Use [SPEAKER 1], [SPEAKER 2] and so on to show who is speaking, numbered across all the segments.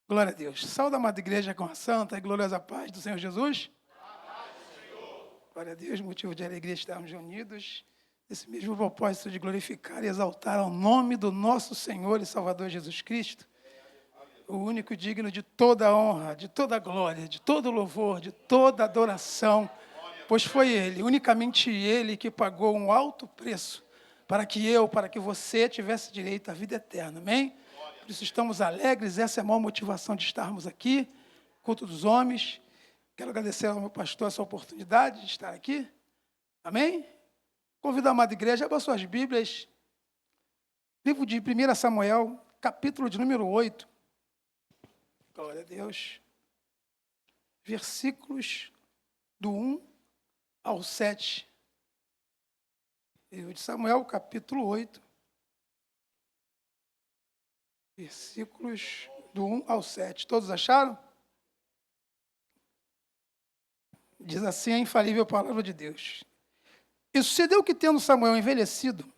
[SPEAKER 1] Glória a Deus. Saúde a amada igreja com a santa e gloriosa paz do Senhor Jesus. Glória a Deus, motivo de alegria estarmos reunidos nesse mesmo propósito de glorificar e exaltar ao nome do nosso Senhor e Salvador Jesus Cristo, o único digno de toda honra, de toda glória, de todo louvor, de toda adoração, pois foi Ele, unicamente Ele, que pagou um alto preço para que você tivesse direito à vida eterna. Amém? Por isso estamos alegres, essa é a maior motivação de estarmos aqui, culto dos homens. Quero agradecer ao meu pastor essa oportunidade de estar aqui. Amém? Convido a amada igreja, abra suas Bíblias. Livro de 1 Samuel, capítulo de número 8. Glória a Deus. Versículos do 1 ao 7. Livro de Samuel, capítulo 8. Versículos do 1 ao 7. Todos acharam? Diz assim a infalível palavra de Deus. E sucedeu que, tendo Samuel envelhecido,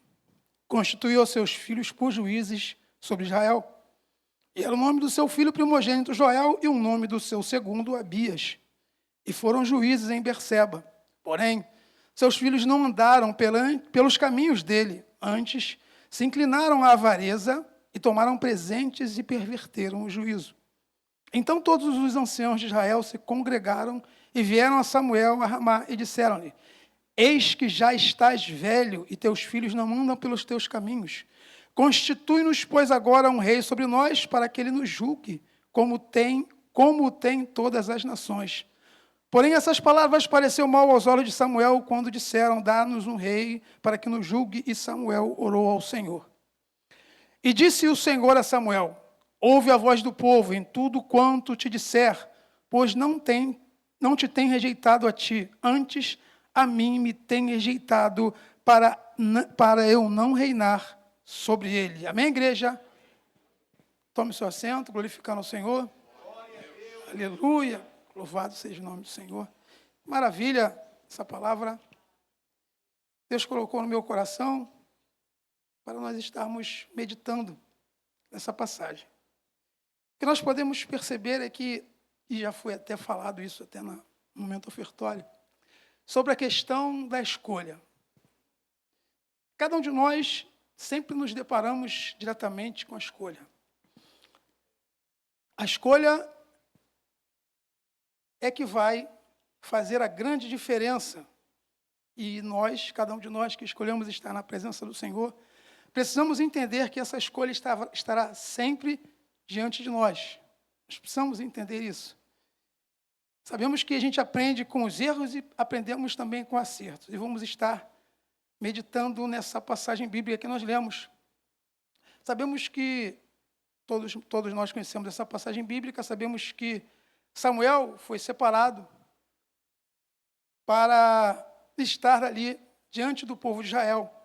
[SPEAKER 1] constituiu aos seus filhos por juízes sobre Israel. E era o nome do seu filho primogênito Joel e o nome do seu segundo Abias. E foram juízes em Berseba. Porém, seus filhos não andaram pelos caminhos dele. Antes, se inclinaram à avareza e tomaram presentes e perverteram o juízo. Então todos os anciãos de Israel se congregaram e vieram a Samuel a Ramá e disseram-lhe: Eis que já estás velho e teus filhos não andam pelos teus caminhos. Constitui-nos, pois, agora um rei sobre nós, para que ele nos julgue, como tem todas as nações. Porém, essas palavras pareceu mal aos olhos de Samuel, quando disseram: Dá-nos um rei para que nos julgue. E Samuel orou ao Senhor. E disse o Senhor a Samuel: Ouve a voz do povo em tudo quanto te disser, pois não te tem rejeitado a ti, antes a mim me tem rejeitado para eu não reinar sobre ele. Amém, igreja? Tome seu assento, glorificando ao Senhor. Aleluia. Louvado seja o nome do Senhor. Maravilha essa palavra. Deus colocou no meu coração para nós estarmos meditando nessa passagem. O que nós podemos perceber é que, e já foi até falado isso até no momento ofertório, sobre a questão da escolha. Cada um de nós sempre nos deparamos diretamente com a escolha. A escolha é que vai fazer a grande diferença. E nós, cada um de nós que escolhemos estar na presença do Senhor, precisamos entender que essa escolha estará sempre diante de nós. Nós precisamos entender isso. Sabemos que a gente aprende com os erros e aprendemos também com acertos. E vamos estar meditando nessa passagem bíblica que nós lemos. Sabemos que todos nós conhecemos essa passagem bíblica, sabemos que Samuel foi separado para estar ali diante do povo de Israel.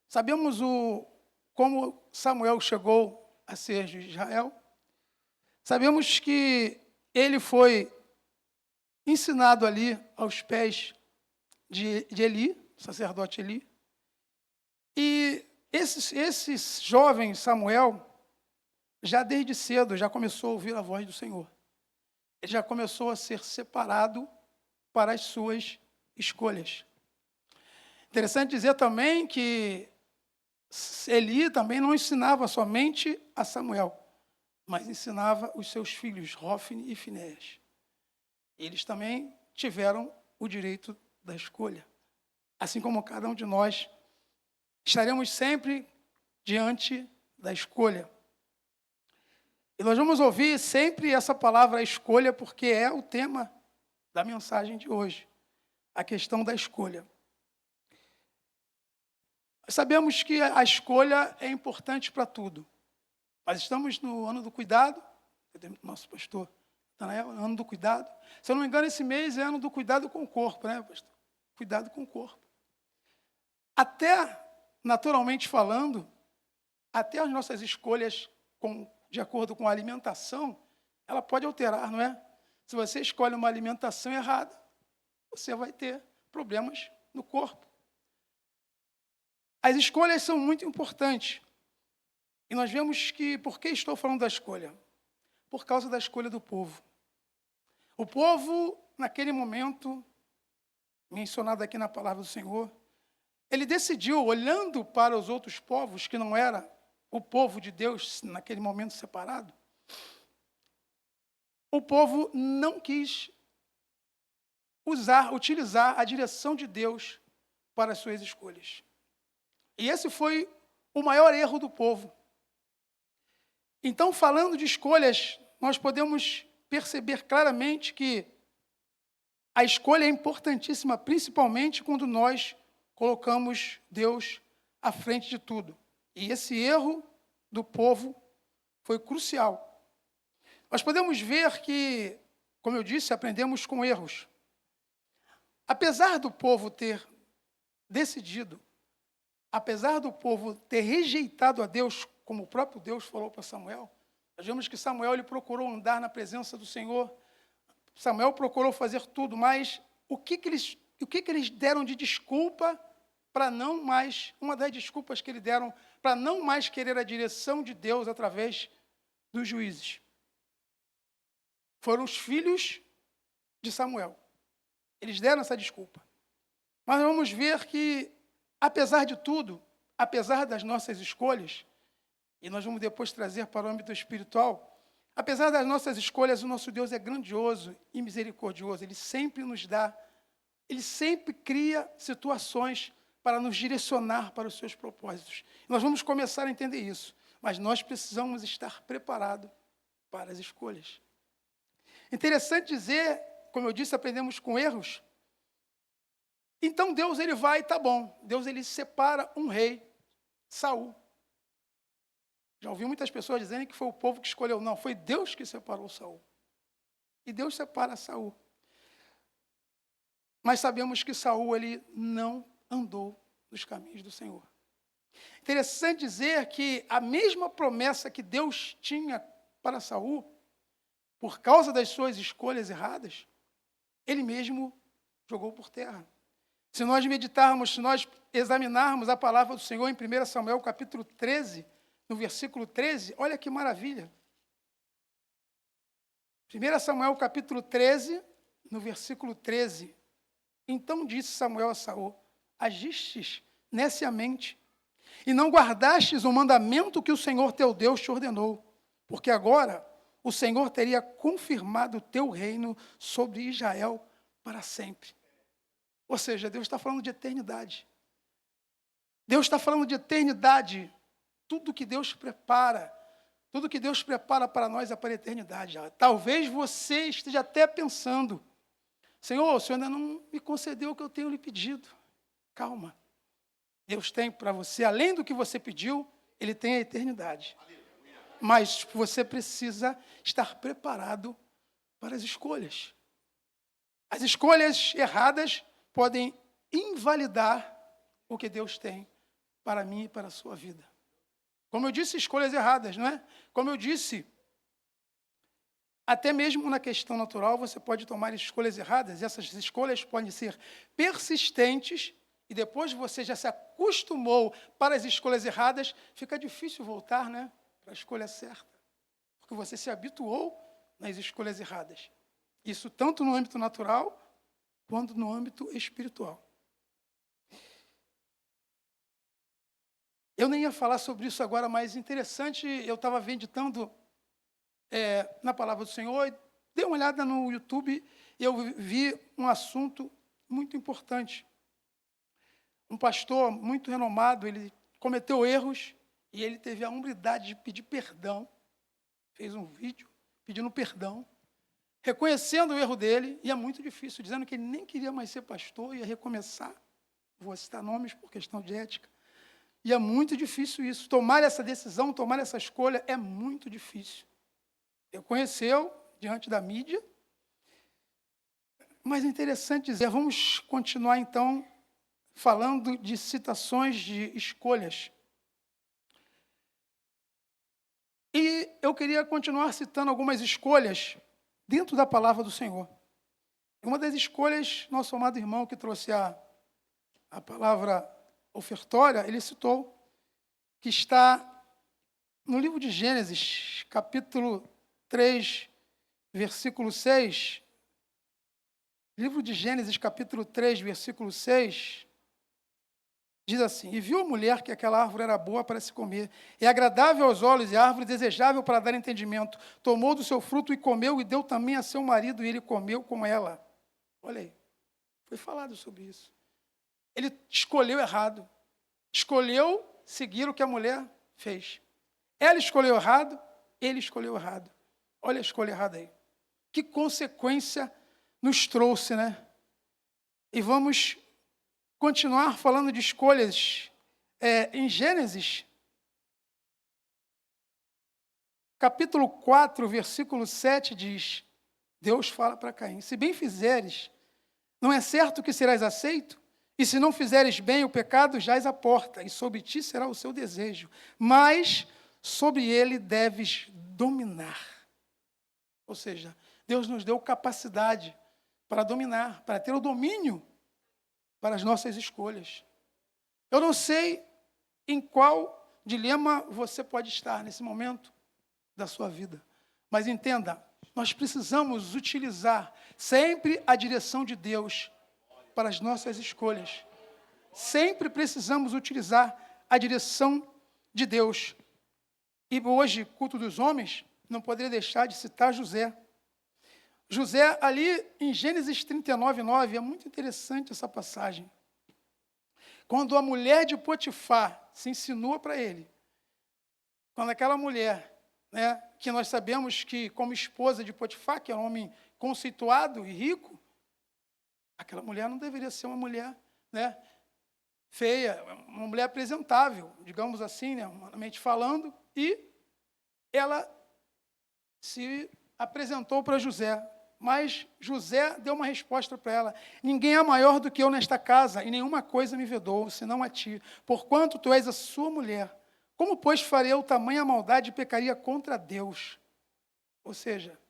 [SPEAKER 1] Sabemos como Samuel chegou a ser juiz de Israel. Sabemos que ele foi ensinado ali aos pés de Eli, sacerdote Eli. E esse jovem Samuel, já desde cedo, já começou a ouvir a voz do Senhor. Ele já começou a ser separado para as suas escolhas. Interessante dizer também que Eli também não ensinava somente a Samuel, mas ensinava os seus filhos, Hofni e Finéias. Eles também tiveram o direito da escolha. Assim como cada um de nós, estaremos sempre diante da escolha. E nós vamos ouvir sempre essa palavra escolha, porque é o tema da mensagem de hoje, a questão da escolha. Sabemos que a escolha é importante para tudo. Nós estamos no ano do cuidado, nosso pastor Natanael, ano do cuidado. Se eu não me engano, esse mês é ano do cuidado com o corpo, né, pastor? Cuidado com o corpo. Até, naturalmente falando, até as nossas escolhas de acordo com a alimentação, ela pode alterar, não é? Se você escolhe uma alimentação errada, você vai ter problemas no corpo. As escolhas são muito importantes. E nós vemos que, por que estou falando da escolha? por causa da escolha do povo. O povo, naquele momento, mencionado aqui na palavra do Senhor, ele decidiu, olhando para os outros povos, que não era o povo de Deus naquele momento separado, o povo não quis utilizar a direção de Deus para as suas escolhas. E esse foi o maior erro do povo. Então, falando de escolhas, nós podemos perceber claramente que a escolha é importantíssima, principalmente quando nós colocamos Deus à frente de tudo. E esse erro do povo foi crucial. Nós podemos ver que, como eu disse, aprendemos com erros. Apesar do povo ter decidido, apesar do povo ter rejeitado a Deus, como o próprio Deus falou para Samuel, nós vemos que Samuel ele procurou andar na presença do Senhor. Samuel procurou fazer tudo, mas o que eles deram de desculpa para não mais, uma das desculpas que eles deram para não mais querer a direção de Deus através dos juízes, foram os filhos de Samuel. Eles deram essa desculpa. Mas vamos ver que, apesar de tudo, apesar das nossas escolhas, e nós vamos depois trazer para o âmbito espiritual, apesar das nossas escolhas, o nosso Deus é grandioso e misericordioso. Ele sempre nos dá, ele sempre cria situações para nos direcionar para os seus propósitos. Nós vamos começar a entender isso, mas nós precisamos estar preparados para as escolhas. Interessante dizer, como eu disse, aprendemos com erros. Então Deus ele vai, tá bom. Deus ele separa um rei, Saul. Já ouvi muitas pessoas dizendo que foi o povo que escolheu. Não, foi Deus que separou Saul. E Deus separa Saul. Mas sabemos que Saul ele não andou nos caminhos do Senhor. Interessante dizer que a mesma promessa que Deus tinha para Saul, por causa das suas escolhas erradas, ele mesmo jogou por terra. Se nós meditarmos, se nós examinarmos a palavra do Senhor em 1 Samuel, capítulo 13, no versículo 13, olha que maravilha. 1 Samuel, capítulo 13, no versículo 13. Então disse Samuel a Saul: agistes neciamente, e não guardastes o mandamento que o Senhor teu Deus te ordenou, porque agora o Senhor teria confirmado o teu reino sobre Israel para sempre. Ou seja, Deus está falando de eternidade. Deus está falando de eternidade. Tudo que Deus prepara para nós é para a eternidade. Talvez você esteja até pensando: Senhor, o Senhor ainda não me concedeu o que eu tenho lhe pedido. Calma. Deus tem para você, além do que você pediu, Ele tem a eternidade. Mas você precisa estar preparado para as escolhas. As escolhas erradas podem invalidar o que Deus tem para mim e para a sua vida. Como eu disse, escolhas erradas, não é? Como eu disse, até mesmo na questão natural, você pode tomar escolhas erradas. E essas escolhas podem ser persistentes, e depois você já se acostumou para as escolhas erradas, fica difícil voltar, né, para a escolha certa. Porque você se habituou nas escolhas erradas. Isso tanto no âmbito natural, quanto no âmbito espiritual. Eu nem ia falar sobre isso agora, mas interessante, eu estava meditando na palavra do Senhor, e dei uma olhada no YouTube e eu vi um assunto muito importante. Um pastor muito renomado, ele cometeu erros e ele teve a humildade de pedir perdão. Fez um vídeo pedindo perdão, reconhecendo o erro dele, e é muito difícil, dizendo que ele nem queria mais ser pastor, ia recomeçar. Vou citar nomes por questão de ética. E é muito difícil isso. Tomar essa decisão, tomar essa escolha, é muito difícil. Reconheceu diante da mídia. Mas é interessante dizer, vamos continuar então falando de citações de escolhas. E eu queria continuar citando algumas escolhas dentro da palavra do Senhor. Uma das escolhas, nosso amado irmão que trouxe a palavra ofertória, ele citou, que está no livro de Gênesis, capítulo 3, versículo 6. Livro de Gênesis, capítulo 3, versículo 6. Diz assim: E viu a mulher que aquela árvore era boa para se comer, e agradável aos olhos, e árvore desejável para dar entendimento. Tomou do seu fruto e comeu, e deu também a seu marido, e ele comeu com ela. Olha aí, foi falado sobre isso. Ele escolheu errado. Escolheu seguir o que a mulher fez. Ela escolheu errado, ele escolheu errado. Olha a escolha errada aí. Que consequência nos trouxe, né? E vamos continuar falando de escolhas. Em Gênesis, capítulo 4, versículo 7 diz, Deus fala para Caim: se bem fizeres, não é certo que serás aceito? E se não fizeres bem, o pecado jaz à porta, e sobre ti será o seu desejo, mas sobre ele deves dominar. Ou seja, Deus nos deu capacidade para dominar, para ter o domínio para as nossas escolhas. Eu não sei em qual dilema você pode estar nesse momento da sua vida, mas entenda, nós precisamos utilizar sempre a direção de Deus para as nossas escolhas. Sempre precisamos utilizar a direção de Deus. E hoje, culto dos homens, não poderia deixar de citar José. José, ali em Gênesis 39, 9, é muito interessante essa passagem. Quando a mulher de Potifar se insinua para ele, quando aquela mulher, né, que nós sabemos que como esposa de Potifar, que é um homem conceituado e rico, aquela mulher não deveria ser uma mulher, né, feia, uma mulher apresentável, digamos assim, né, humanamente falando, e ela se apresentou para José, mas José deu uma resposta para ela: ninguém é maior do que eu nesta casa, e nenhuma coisa me vedou, senão a ti, porquanto tu és a sua mulher. Como, pois, farei eu tamanha maldade e pecaria contra Deus? Ou seja,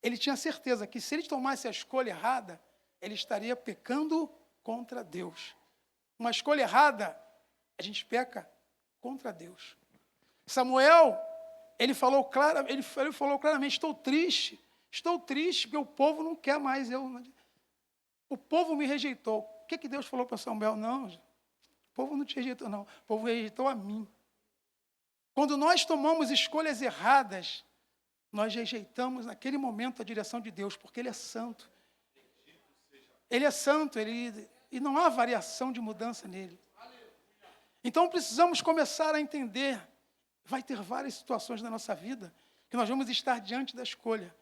[SPEAKER 1] ele tinha certeza que se ele tomasse a escolha errada, ele estaria pecando contra Deus. Uma escolha errada, a gente peca contra Deus. Samuel, ele falou claramente: estou triste porque o povo não quer mais eu. O povo me rejeitou. O que Deus falou para Samuel? Não, o povo não te rejeitou, não. O povo rejeitou a mim. Quando nós tomamos escolhas erradas, nós rejeitamos naquele momento a direção de Deus, porque Ele é santo. Ele é santo, e não há variação de mudança nele. Então precisamos começar a entender. Vai ter várias situações na nossa vida que nós vamos estar diante da escolha.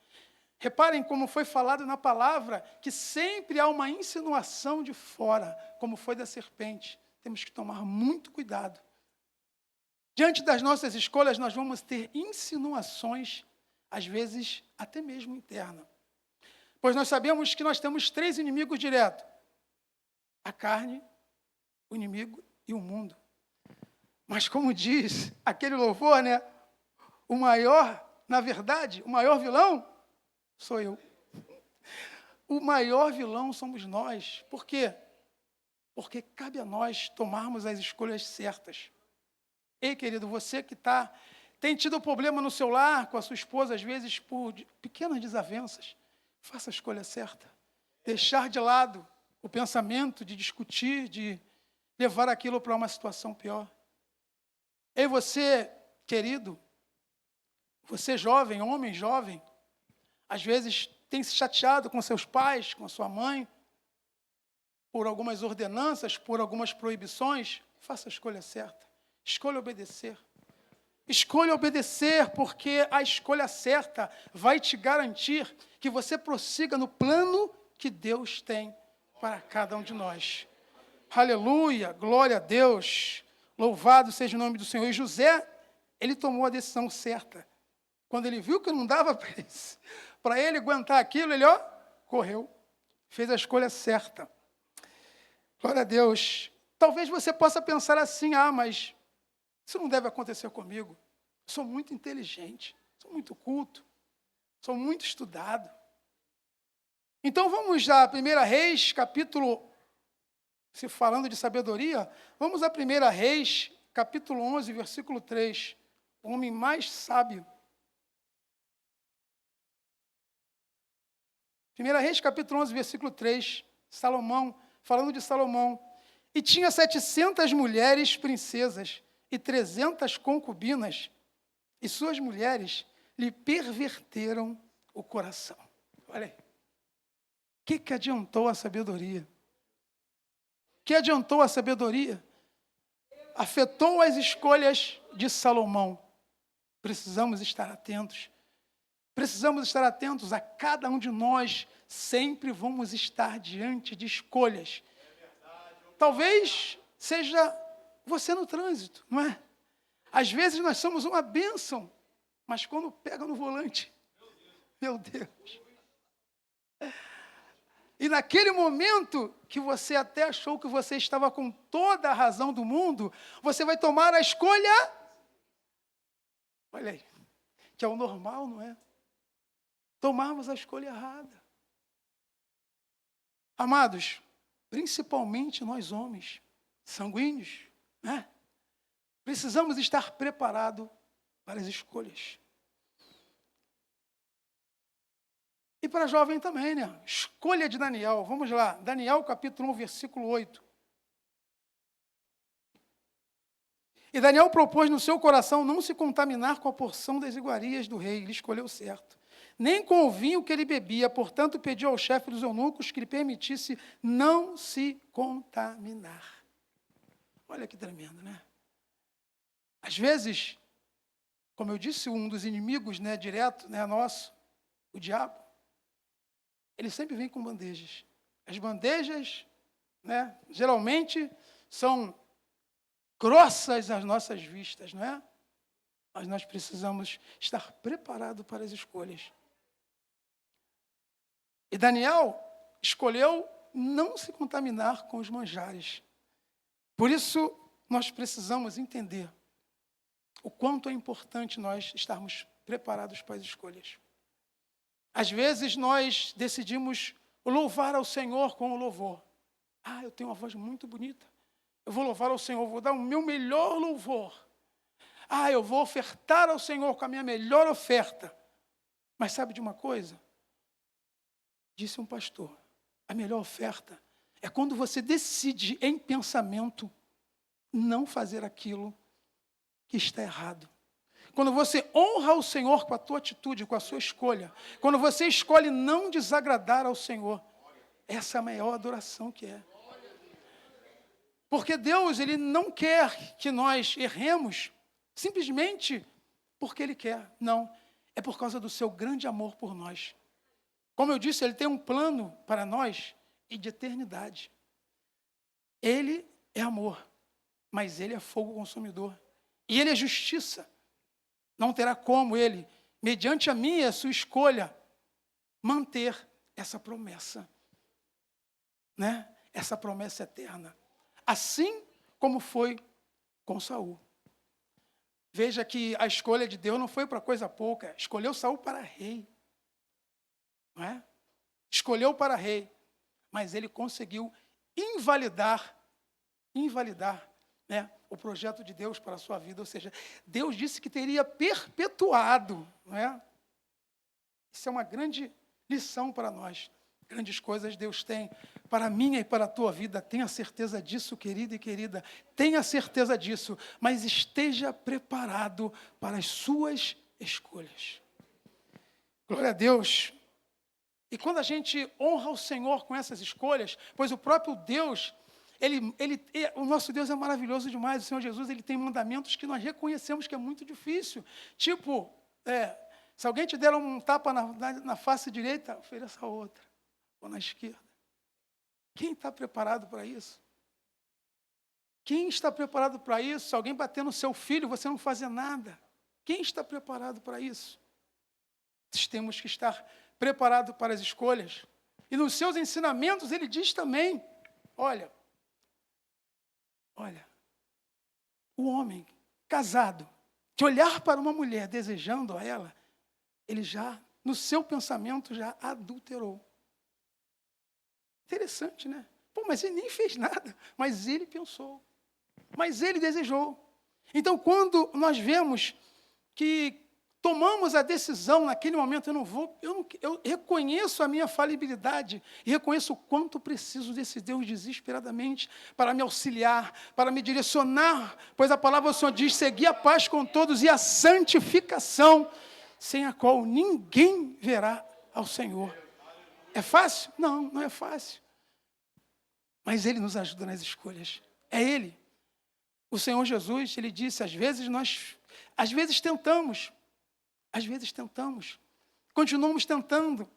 [SPEAKER 1] Reparem como foi falado na palavra, que sempre há uma insinuação de fora, como foi da serpente. Temos que tomar muito cuidado. Diante das nossas escolhas, nós vamos ter insinuações, às vezes até mesmo internas. Pois nós sabemos que nós temos 3 inimigos diretos: a carne, o inimigo e o mundo. Mas como diz aquele louvor, né? O maior, na verdade, o maior vilão sou eu. O maior vilão somos nós. Por quê? Porque cabe a nós tomarmos as escolhas certas. Ei, querido, você que tem tido problema no seu lar, com a sua esposa, às vezes por pequenas desavenças, faça a escolha certa. Deixar de lado o pensamento de discutir, de levar aquilo para uma situação pior. Ei, você, querido, você jovem, homem jovem, às vezes tem se chateado com seus pais, com a sua mãe, por algumas ordenanças, por algumas proibições. Faça a escolha certa. Escolha obedecer. Escolha obedecer, porque a escolha certa vai te garantir que você prossiga no plano que Deus tem para cada um de nós. Aleluia, glória a Deus. Louvado seja o nome do Senhor. E José, ele tomou a decisão certa. Quando ele viu que não dava para ele aguentar aquilo, ele correu. Fez a escolha certa. Glória a Deus. Talvez você possa pensar assim: mas isso não deve acontecer comigo. Eu sou muito inteligente, sou muito culto, sou muito estudado. Então vamos a 1 Reis, capítulo... Se falando de sabedoria, vamos a 1 Reis, capítulo 11, versículo 3. O homem mais sábio 1 Reis, capítulo 11, versículo 3, Salomão, falando de Salomão. E tinha 700 mulheres princesas e 300 concubinas, e suas mulheres lhe perverteram o coração. Olha aí. O que adiantou a sabedoria? O que adiantou a sabedoria? Afetou as escolhas de Salomão. Precisamos estar atentos. Precisamos estar atentos a cada um de nós. Sempre vamos estar diante de escolhas. Talvez seja você no trânsito, não é? Às vezes nós somos uma bênção, mas quando pega no volante, meu Deus. E naquele momento que você até achou que você estava com toda a razão do mundo, você vai tomar a escolha, olha aí, que é o normal, não é? Tomarmos a escolha errada. Amados, principalmente nós homens, sanguíneos, né? Precisamos estar preparados para as escolhas. E para jovem também, né? Escolha de Daniel. Vamos lá. Daniel, capítulo 1, versículo 8. E Daniel propôs no seu coração não se contaminar com a porção das iguarias do rei. Ele escolheu certo. Nem com o vinho que ele bebia. Portanto, pediu ao chefe dos eunucos que lhe permitisse não se contaminar. Olha que tremendo, né? Às vezes, como eu disse, um dos inimigos, né, direto, né, nosso, o diabo, ele sempre vem com bandejas. As bandejas, né, geralmente são grossas às nossas vistas, não é? Mas nós precisamos estar preparados para as escolhas. E Daniel escolheu não se contaminar com os manjares. Por isso, nós precisamos entender o quanto é importante nós estarmos preparados para as escolhas. Às vezes nós decidimos louvar ao Senhor com o louvor. Ah, eu tenho uma voz muito bonita. Eu vou louvar ao Senhor, vou dar o meu melhor louvor. Ah, eu vou ofertar ao Senhor com a minha melhor oferta. Mas sabe de uma coisa? Disse um pastor, a melhor oferta é quando você decide em pensamento não fazer aquilo que está errado. Quando você honra o Senhor com a tua atitude, com a sua escolha. Quando você escolhe não desagradar ao Senhor. Essa é a maior adoração que é. Porque Deus, Ele não quer que nós erremos simplesmente porque Ele quer. Não, é por causa do seu grande amor por nós. Como eu disse, Ele tem um plano para nós e de eternidade. Ele é amor, mas Ele é fogo consumidor. E Ele é justiça. Não terá como Ele, mediante a minha e a sua escolha, manter essa promessa. Né? Essa promessa eterna. Assim como foi com Saul. Veja que a escolha de Deus não foi para coisa pouca. Escolheu Saul para rei. Não é? Escolheu para rei. Mas ele conseguiu invalidar, né, o projeto de Deus para a sua vida. Ou seja, Deus disse que teria perpetuado. Não é? Isso é uma grande lição para nós. Grandes coisas Deus tem para a minha e para a tua vida. Tenha certeza disso, querido e querida. Tenha certeza disso. Mas esteja preparado para as suas escolhas. Glória a Deus. E quando a gente honra o Senhor com essas escolhas, pois o próprio Deus, o nosso Deus é maravilhoso demais. O Senhor Jesus, Ele tem mandamentos que nós reconhecemos que é muito difícil. Tipo, se alguém te der um tapa na face direita, ofereça a outra. Ou na esquerda. Quem está preparado para isso? Quem está preparado para isso? Se alguém bater no seu filho, você não fazer nada. Quem está preparado para isso? Nós temos que estar preparados para as escolhas. E nos seus ensinamentos ele diz também, olha, o homem casado, que olhar para uma mulher desejando a ela, ele já, no seu pensamento, já adulterou. Interessante, né? Pô, mas ele nem fez nada. Mas ele pensou. Mas ele desejou. Então, quando nós vemos que tomamos a decisão naquele momento, eu reconheço a minha falibilidade e reconheço o quanto preciso desse Deus desesperadamente para me auxiliar, para me direcionar, pois a palavra do Senhor diz, seguir a paz com todos e a santificação, sem a qual ninguém verá ao Senhor. É fácil? Não, não é fácil. Mas Ele nos ajuda nas escolhas. É Ele. O Senhor Jesus, Ele disse, às vezes tentamos, continuamos tentando.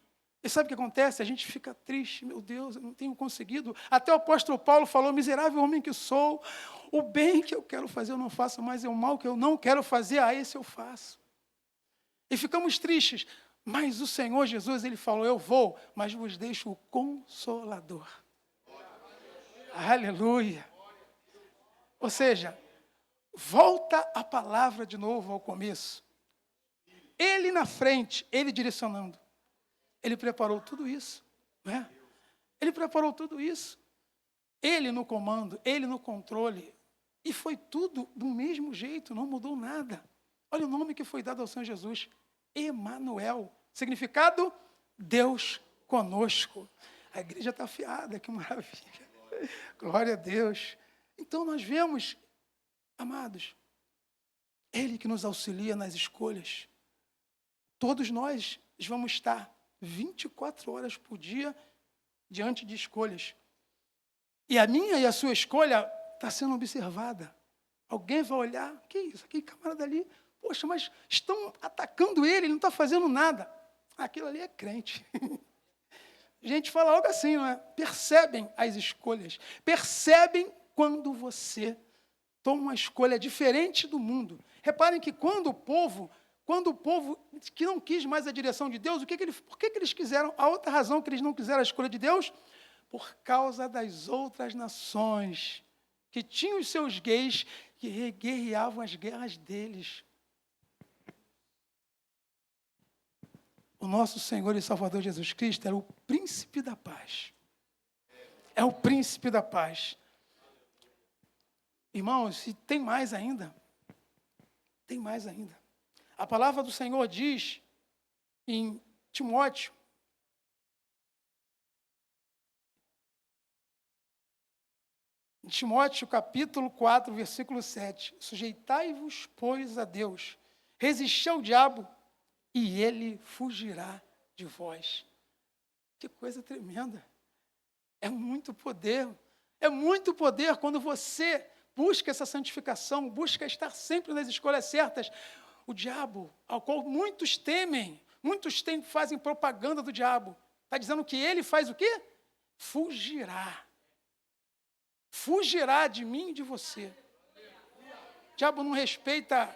[SPEAKER 1] E sabe o que acontece? A gente fica triste, meu Deus, eu não tenho conseguido. Até o apóstolo Paulo falou, miserável homem que sou, o bem que eu quero fazer eu não faço, mas o mal que eu não quero fazer, esse eu faço. E ficamos tristes. Mas o Senhor Jesus, Ele falou, eu vou, mas vos deixo o Consolador. Aleluia. Ou seja, volta a palavra de novo ao começo. Ele na frente, Ele direcionando. Ele preparou tudo isso, não é? Ele preparou tudo isso. Ele no comando, Ele no controle. E foi tudo do mesmo jeito, não mudou nada. Olha o nome que foi dado ao Senhor Jesus. Emanuel. Significado? Deus conosco. A igreja está afiada, que maravilha. Glória a Deus. Então nós vemos, amados, Ele que nos auxilia nas escolhas. Todos nós vamos estar 24 horas por dia diante de escolhas. E a minha e a sua escolha está sendo observada. Alguém vai olhar, que isso? Aquele camarada ali, poxa, mas estão atacando ele não está fazendo nada. Aquilo ali é crente. A gente fala algo assim, não é? Percebem as escolhas. Percebem quando você toma uma escolha diferente do mundo. Reparem que quando o povo que não quis mais a direção de Deus, por que eles quiseram? A outra razão que eles não quiseram a escolha de Deus, por causa das outras nações, que tinham os seus gays, que guerreavam as guerras deles. O nosso Senhor e Salvador Jesus Cristo era o príncipe da paz. É o príncipe da paz. Irmãos, e tem mais ainda. Tem mais ainda. A palavra do Senhor diz em Timóteo, capítulo 4, versículo 7. Sujeitai-vos, pois, a Deus. Resisti ao diabo, e ele fugirá de vós. Que coisa tremenda. É muito poder. É muito poder quando você busca essa santificação, busca estar sempre nas escolhas certas. O diabo, ao qual muitos temem, fazem propaganda do diabo. Está dizendo que ele faz o quê? Fugirá. Fugirá de mim e de você. O diabo não respeita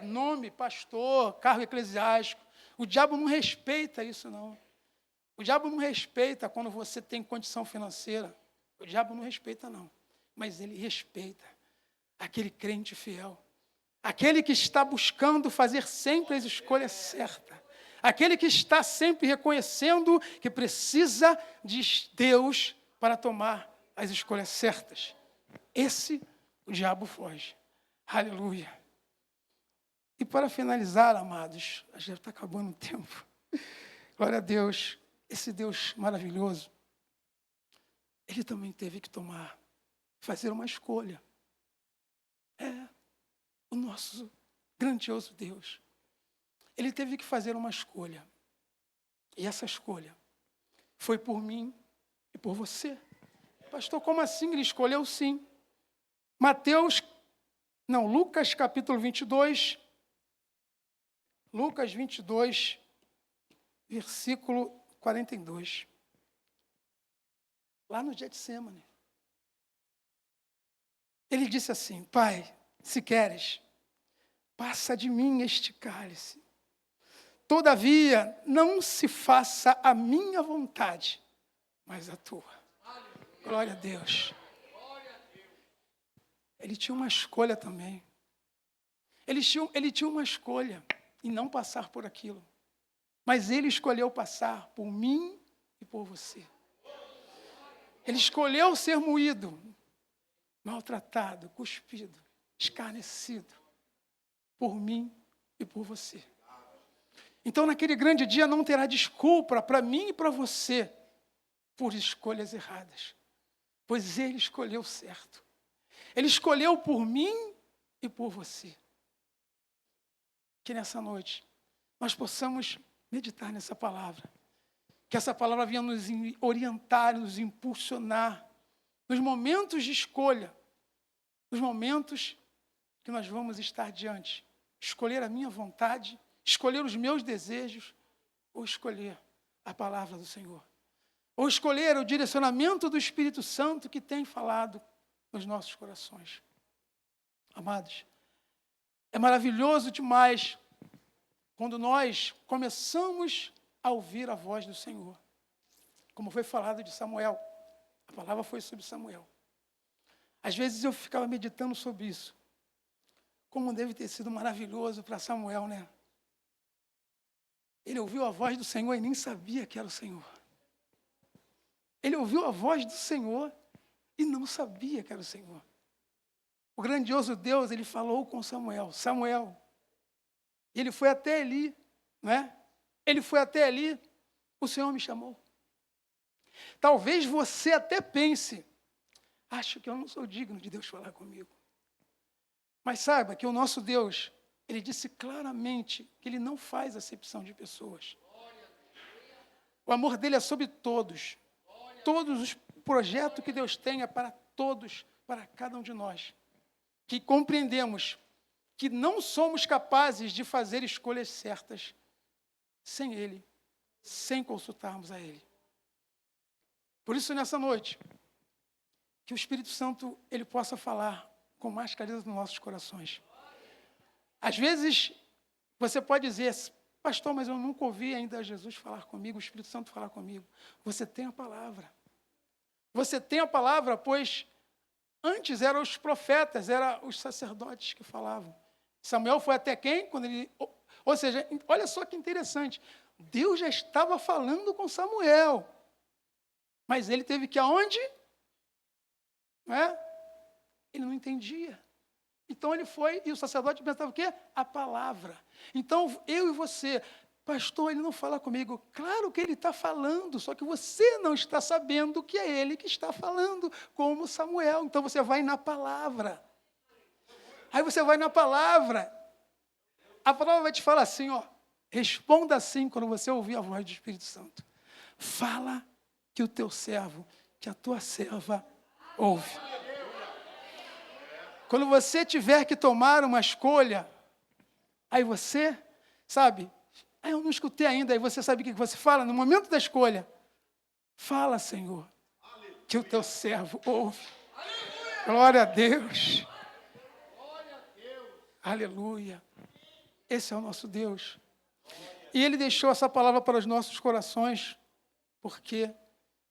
[SPEAKER 1] nome, pastor, cargo eclesiástico. O diabo não respeita isso, não. O diabo não respeita quando você tem condição financeira. O diabo não respeita, não. Mas ele respeita aquele crente fiel. Aquele que está buscando fazer sempre as escolhas certas. Aquele que está sempre reconhecendo que precisa de Deus para tomar as escolhas certas. Esse, o diabo foge. Aleluia. E para finalizar, amados, já está acabando o tempo. Glória a Deus. Esse Deus maravilhoso, Ele também teve que fazer uma escolha. O nosso grandioso Deus. Ele teve que fazer uma escolha. E essa escolha foi por mim e por você. Pastor, como assim? Ele escolheu sim. Lucas capítulo 22. Lucas 22, versículo 42. Lá no Getsêmani. Ele disse assim, Pai, se queres, passa de mim este cálice. Todavia, não se faça a minha vontade, mas a tua. Glória a Deus. Ele tinha uma escolha também. Ele tinha uma escolha em não passar por aquilo. Mas ele escolheu passar por mim e por você. Ele escolheu ser moído, maltratado, cuspido, escarnecido, por mim e por você. Então, naquele grande dia, não terá desculpa para mim e para você por escolhas erradas, pois Ele escolheu certo. Ele escolheu por mim e por você. Que nessa noite nós possamos meditar nessa palavra, que essa palavra venha nos orientar, nos impulsionar, nos momentos de escolha, nos momentos que nós vamos estar diante, escolher a minha vontade, escolher os meus desejos, ou escolher a palavra do Senhor, ou escolher o direcionamento do Espírito Santo que tem falado nos nossos corações. Amados, é maravilhoso demais quando nós começamos a ouvir a voz do Senhor, como foi falado de Samuel. A palavra foi sobre Samuel. Às vezes eu ficava meditando sobre isso. Como deve ter sido maravilhoso para Samuel, né? Ele ouviu a voz do Senhor e nem sabia que era o Senhor. Ele ouviu a voz do Senhor e não sabia que era o Senhor. O grandioso Deus, ele falou com Samuel. Samuel. Ele foi até ali, não é? Ele foi até ali, o Senhor me chamou. Talvez você até pense, acho que eu não sou digno de Deus falar comigo. Mas saiba que o nosso Deus, Ele disse claramente que Ele não faz acepção de pessoas. O amor dEle é sobre todos. Todos os projetos que Deus tem é para todos, para cada um de nós. Que compreendemos que não somos capazes de fazer escolhas certas sem Ele, sem consultarmos a Ele. Por isso, nessa noite, que o Espírito Santo ele possa falar com mais clareza nos nossos corações. Às vezes, você pode dizer, pastor, mas eu nunca ouvi ainda Jesus falar comigo, o Espírito Santo falar comigo. Você tem a palavra. Você tem a palavra, pois antes eram os profetas, eram os sacerdotes que falavam. Samuel foi até quem? Quando ele, ou seja, olha só que interessante. Deus já estava falando com Samuel. Mas ele teve que ir aonde? Não é? Ele não entendia. Então ele foi, e o sacerdote pensava o quê? A palavra. Então eu e você, pastor, ele não fala comigo. Claro que ele está falando, só que você não está sabendo que é ele que está falando, como Samuel. Então você vai na palavra. Aí você vai na palavra. A palavra vai te falar assim, ó. Responda assim quando você ouvir a voz do Espírito Santo. Fala que o teu servo, que a tua serva ouve. Quando você tiver que tomar uma escolha, aí você, sabe, eu não escutei ainda, aí você sabe o que você fala? No momento da escolha, fala, Senhor, que o teu servo ouve. Glória a Deus. Aleluia. Esse é o nosso Deus. E Ele deixou essa palavra para os nossos corações, porque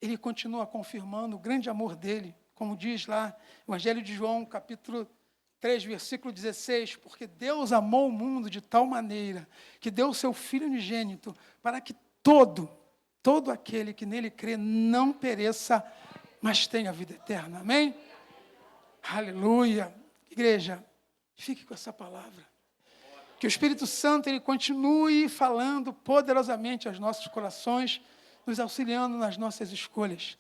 [SPEAKER 1] Ele continua confirmando o grande amor dEle, como diz lá, Evangelho de João, capítulo 3, versículo 16, porque Deus amou o mundo de tal maneira, que deu o seu Filho unigênito, para que todo aquele que nele crê não pereça, mas tenha vida eterna. Amém? Aleluia. Igreja, fique com essa palavra. Que o Espírito Santo ele continue falando poderosamente aos nossos corações, nos auxiliando nas nossas escolhas.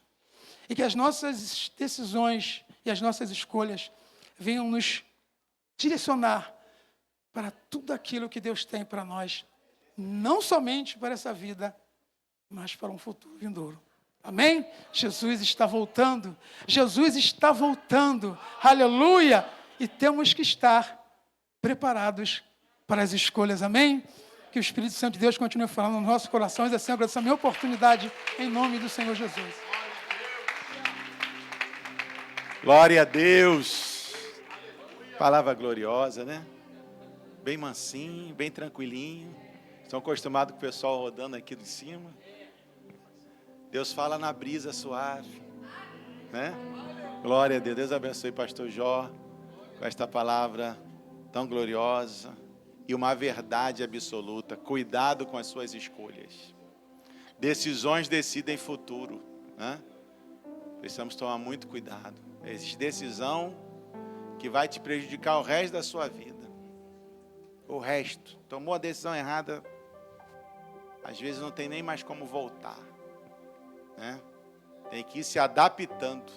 [SPEAKER 1] E que as nossas decisões e as nossas escolhas venham nos direcionar para tudo aquilo que Deus tem para nós, não somente para essa vida, mas para um futuro vindouro. Amém? Jesus está voltando. Jesus está voltando. Aleluia! E temos que estar preparados para as escolhas. Amém? Que o Espírito Santo de Deus continue falando nos nossos corações. Assim, agradeço a minha oportunidade em nome do Senhor Jesus.
[SPEAKER 2] Glória a Deus. Palavra gloriosa, né? Bem mansinho, bem tranquilinho. Estão acostumados com o pessoal rodando aqui de cima. Deus fala na brisa suave, né? Glória a Deus. Deus abençoe o pastor Jó com esta palavra tão gloriosa e uma verdade absoluta. Cuidado com as suas escolhas. Decisões decidem futuro, né? Precisamos tomar muito cuidado. Existe decisão que vai te prejudicar o resto da sua vida. O resto. Tomou a decisão errada, às vezes não tem nem mais como voltar, né? Tem que ir se adaptando,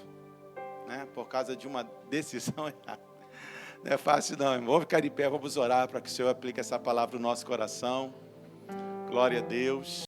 [SPEAKER 2] né? Por causa de uma decisão errada. Não é fácil não, irmão. Vamos ficar de pé, vamos orar para que o Senhor aplique essa palavra no nosso coração. Glória a Deus.